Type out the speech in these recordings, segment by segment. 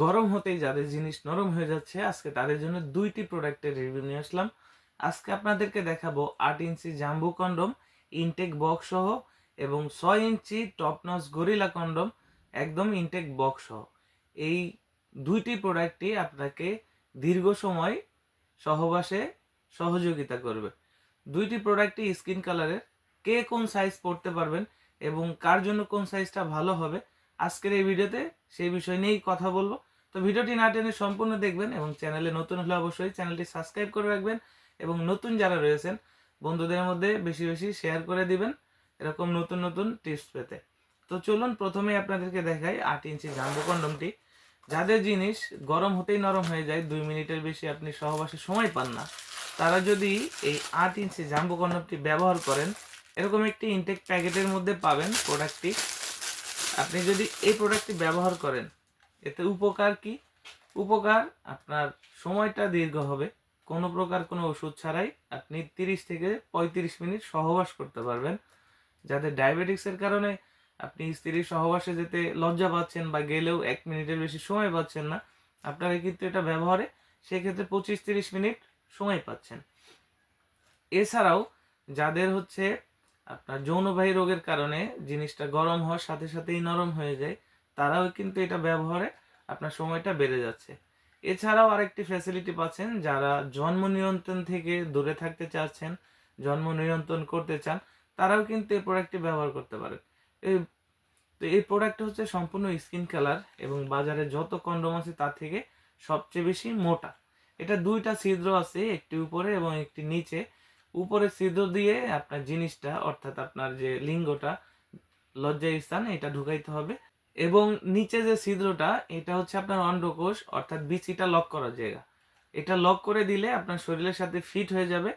গরম হতেই যাদের জিনিস নরম হয়ে যাচ্ছে আজকে তাদের জন্য দুইটি প্রোডাক্টের রিভিউ নিয়ে আসলাম। আজকে আপনাদেরকে দেখাবো 8 ইঞ্চি জাম্বু কন্ডম ইনটেক বক্স সহ এবং 6 ইঞ্চি টপ নচ গরিলা কন্ডম একদম ইনটেক বক্স সহ। এই দুইটি প্রোডাক্টই আপনাকে দীর্ঘ সময় সহবাসে সহযোগিতা করবে। দুইটি প্রোডাক্টই স্কিন কালারের। কে কোন সাইজ পড়তে পারবেন এবং কার জন্য কোন সাইজটা ভালো হবে আজকের এই ভিডিওতে সেই বিষয় নিয়েই কথা বলবো। তো ভিডিওটি না টেনে সম্পূর্ণ দেখবেন এবং চ্যানেলে নতুন হলে অবশ্যই চ্যানেলটি সাবস্ক্রাইব করে রাখবেন এবং নতুন যারা রয়েছেন বন্ধুদের মধ্যে বেশি বেশি শেয়ার করে দিবেন এরকম নতুন নতুন টিপস পেতে। তো চলুন প্রথমে আপনাদেরকে দেখাই 8 ইঞ্চি জাম্বো কন্ডমটি। যাদের জিনিস গরম হতেই নরম হয়ে যায়, 2 মিনিটের বেশি আপনি সহবাসে সময় পান না, তারা যদি এই 8 ইঞ্চি জাম্বো কন্ডমটি ব্যবহার করেন, এরকম একটি ইনটেক প্যাকেটের মধ্যে পাবেন প্রোডাক্টটি। আপনি যদি এই প্রোডাক্টটি ব্যবহার করেন এতে উপকার কি? উপকার, আপনার সময়টা দীর্ঘ হবে। কোনো প্রকার কোনো ওষুধ ছাড়াই আপনি 30 থেকে 35 মিনিট সহবাস করতে পারবেন। যাদের ডায়াবেটিক্সের কারণে আপনি স্ত্রীর সহবাসে যেতে লজ্জা পাচ্ছেন বা গেলেও 1 মিনিটের বেশি সময় পাচ্ছেন না, আপনারা কিন্তু এটা ব্যবহারে সেক্ষেত্রে 25-30 মিনিট সময় পাচ্ছেন। এছাড়াও যাদের হচ্ছে আপনার যৌনবাহী রোগের কারণে জিনিসটা গরম হওয়ার সাথে সাথেই নরম হয়ে যায়, তারাও কিন্তু এটা ব্যবহারে আপনার সময়টা বেড়ে যাচ্ছে। এছাড়াও আরেকটি ফ্যাসিলিটি পাচ্ছেন, যারা জন্ম নিয়ন্ত্রণ থেকে দূরে থাকতে চাচ্ছেন, জন্ম নিয়ন্ত্রণ করতে চান, তারাও কিন্তু এই প্রোডাক্টটি ব্যবহার করতে পারেন। এই এই প্রোডাক্টটা হচ্ছে সম্পূর্ণ স্কিন কালার এবং বাজারে যত কন্ডোম আছে তার থেকে সবচেয়ে বেশি মোটা। এটা দুইটা ছিদ্র আছে, একটি উপরে এবং একটি নিচে। উপরে ছিদ্র দিয়ে আপনার জিনিসটা অর্থাৎ আপনার যে লিঙ্গটা, লজ্জার স্থান, এটা ঢুকাইতে হবে এবং নিচে যে ছিদ্রটা এটা হচ্ছে আপনার অন্ডকোষ অর্থাৎ বিচিটা লক করার জায়গা। এটা লক করে দিলে আপনার শরীরের সাথে ফিট হয়ে যাবে।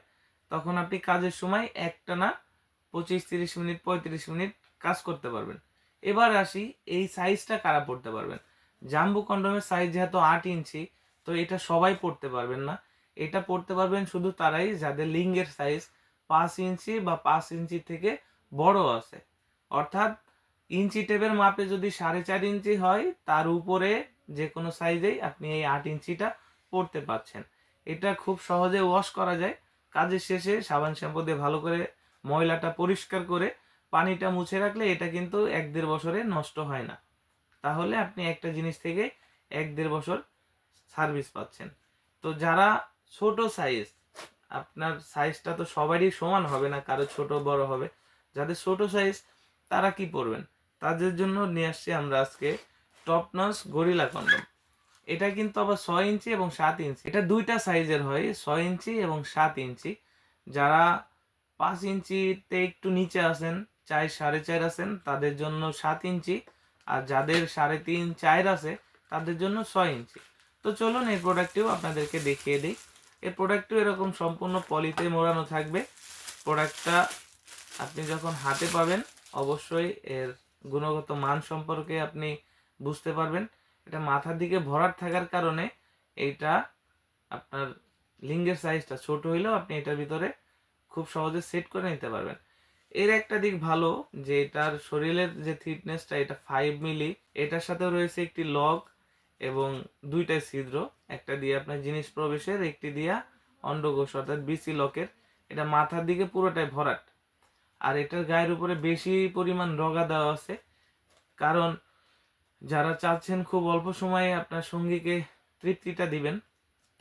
তখন আপনি কাজের সময় একটানা 25-30 মিনিট 35 মিনিট কাজ করতে পারবেন। এবার আসি এই সাইজটা কারা পড়তে পারবেন। জাম্বু কন্ডোমের সাইজ যেহেতু 8 ইঞ্চি, তো এটা সবাই পড়তে পারবেন না। এটা পড়তে পারবেন শুধু তারাই যাদের লিঙ্গের সাইজ 5 ইঞ্চি বা 5 ইঞ্চি থেকে বড় আছে। অর্থাৎ ইঞ্চি টেপের মাপে যদি 4.5 ইঞ্চি হয়, তার উপরে যে কোনো সাইজেই আপনি এই 8 ইঞ্চিটা পড়তে পারছেন। এটা খুব সহজে ওয়াশ করা যায়। কাজের শেষে সাবান শ্যাম্পু দিয়ে ভালো করে ময়লাটা পরিষ্কার করে পানিটা মুছে রাখলে এটা কিন্তু 1-1.5 বছরে নষ্ট হয় না। তাহলে আপনি একটা জিনিস থেকে 1-1.5 বছর সার্ভিস পাচ্ছেন। তো যারা ছোট সাইজ, আপনার সাইজটা তো সবারই সমান হবে না, কারো ছোট বড় হবে। যাদের ছোট সাইজ তারা কি পরবেন? তাদের জন্য নিয়ে আসছি আমরা আজকে টপ নচ গরিলা কন্ডম। এটা কিন্তু আবার 6 ইঞ্চি এবং 7 ইঞ্চি, এটা দুইটা সাইজের হয়, 6 ইঞ্চি এবং 7 ইঞ্চি। যারা 5 ইঞ্চিতে একটু নিচে আছেন, 4-4.5 আছেন, তাদের জন্য 7 ইঞ্চি। আর যাদের 3.5-4 আছে তাদের জন্য 6 ইঞ্চি। তো চলুন এই প্রোডাক্টটিও আপনাদেরকে দেখিয়ে দিই। এই প্রোডাক্টটিও এরকম সম্পূর্ণ পলিতে মোড়ানো থাকবে। প্রোডাক্টটা আপনি যখন হাতে পাবেন অবশ্যই এর গুণগত মান সম্পর্কে আপনি বুঝতে পারবেন। এটা মাথার দিকে ভরাট থাকার কারণে এইটা আপনার লিঙ্গের সাইজটা ছোট হইলেও আপনি এটার ভিতরে খুব সহজে সেট করে নিতে পারবেন। এর একটা দিক ভালো যে এটার শরীরের যে থিকনেসটা এটা 5 মিলি। এটার সাথেও রয়েছে একটি লক এবং দুইটা ছিদ্র, একটা দিয়ে আপনার জিনিস প্রবেশের, একটি দিয়া অন্ডকোষ অর্থাৎ বিসি লকের। এটা মাথার দিকে পুরোটাই ভরাট। আর এটার গায়ের উপরে বেশি পরিমাণ রগা দেওয়া আছে, কারণ যারা চাচ্ছেন খুব অল্প সময়ে আপনার সঙ্গীকে তৃপ্তিটা দিবেন,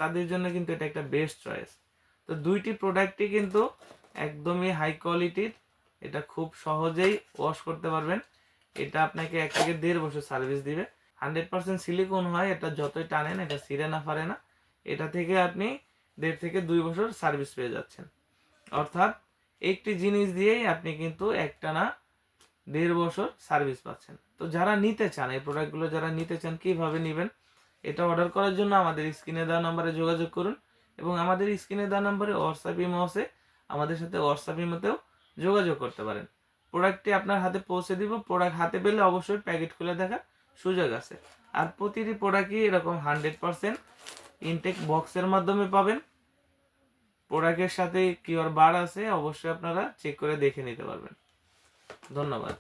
তাদের জন্য কিন্তু এটা একটা বেস্ট চয়েস। তো দুইটি প্রোডাক্টই কিন্তু একদমই হাই কোয়ালিটির। এটা খুব সহজেই ওয়াশ করতে পারবেন। এটা আপনাকে 1 থেকে 1.5 বছর সার্ভিস দিবে। 100% সিলিকন হয়, এটা যতই টানেন এটা ছিঁড়ে না পারে না। এটা থেকে আপনি 1.5 থেকে 2 বছর সার্ভিস পেয়ে যাচ্ছেন। অর্থাৎ একটি জিনিস দিয়েই আপনি কিন্তু একটানা 1.5 বছর সার্ভিস পাচ্ছেন। তো যারা নিতে চান এই প্রোডাক্টগুলো, যারা নিতে চান কিভাবে নেবেন, এটা অর্ডার করার জন্য আমাদের স্ক্রিনে দেওয়া নাম্বারে যোগাযোগ করুন এবং আমাদের স্ক্রিনে দেওয়া নাম্বারে হোয়াটসঅ্যাপ ইমো আছে, আমাদের সাথে হোয়াটসঅ্যাপ ইমোতেও যোগাযোগ করতে পারেন। প্রোডাক্টটি আপনার হাতে পৌঁছে দিব। প্রোডাক্ট হাতে পেলে অবশ্যই প্যাকেট খুলে দেখার সুযোগ আছে। আর প্রতিটি প্রোডাক্টই এরকম 100% ইনটেক বক্সের মাধ্যমে পাবেন। প্রোডাক্টের সাথে কিউআর বার আছে, অবশ্যই আপনারা চেক করে দেখে নিতে পারবেন। ধন্যবাদ।